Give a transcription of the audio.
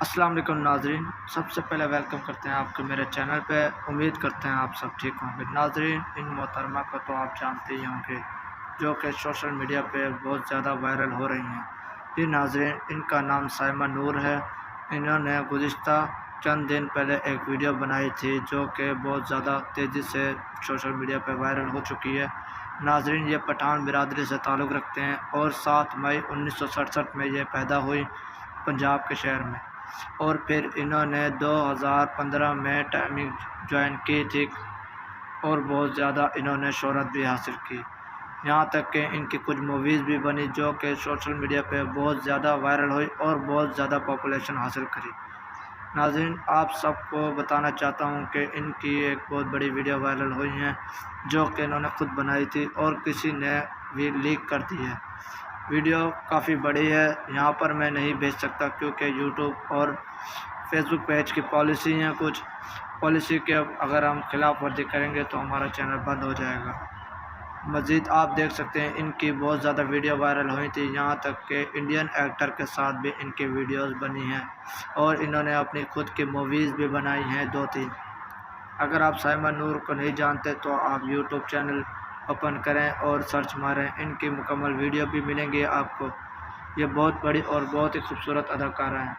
السلام علیکم ناظرین، سب سے پہلے ویلکم کرتے ہیں آپ کو میرے چینل پہ۔ امید کرتے ہیں آپ سب ٹھیک ہوں گے۔ ناظرین، ان محترمہ کو تو آپ جانتے ہی ہوں گے، جو کہ سوشل میڈیا پہ بہت زیادہ وائرل ہو رہی ہیں۔ جی ناظرین، ان کا نام سائمہ نور ہے۔ انہوں نے گزشتہ چند دن پہلے ایک ویڈیو بنائی تھی جو کہ بہت زیادہ تیزی سے سوشل میڈیا پہ وائرل ہو چکی ہے۔ ناظرین، یہ پٹھان برادری سے تعلق رکھتے ہیں اور 7 مئی 1967 میں یہ پیدا ہوئی پنجاب کے شہر میں، اور پھر انہوں نے 2015 میں ٹائمنگ جوائن کی تھی اور بہت زیادہ انہوں نے شہرت بھی حاصل کی، یہاں تک کہ ان کی کچھ موویز بھی بنی جو کہ سوشل میڈیا پہ بہت زیادہ وائرل ہوئی اور بہت زیادہ پاپولیشن حاصل کری۔ ناظرین، آپ سب کو بتانا چاہتا ہوں کہ ان کی ایک بہت بڑی ویڈیو وائرل ہوئی ہیں جو کہ انہوں نے خود بنائی تھی اور کسی نے بھی لیک کر دی ہے۔ ویڈیو کافی بڑی ہے، یہاں پر میں نہیں بھیج سکتا کیونکہ یوٹیوب اور فیس بک پیج کی پالیسی ہیں، کچھ پالیسی کے اگر ہم خلاف ورزی کریں گے تو ہمارا چینل بند ہو جائے گا۔ مزید آپ دیکھ سکتے ہیں ان کی بہت زیادہ ویڈیو وائرل ہوئی تھی، یہاں تک کہ انڈین ایکٹر کے ساتھ بھی ان کی ویڈیوز بنی ہیں اور انہوں نے اپنی خود کی موویز بھی بنائی ہیں 2-3۔ اگر آپ سائمہ نور کو نہیں جانتے تو آپ یوٹیوب چینل اوپن کریں اور سرچ ماریں، ان کی مکمل ویڈیو بھی ملیں گی آپ کو۔ یہ بہت بڑی اور بہت ہی خوبصورت اداکارہ ہیں۔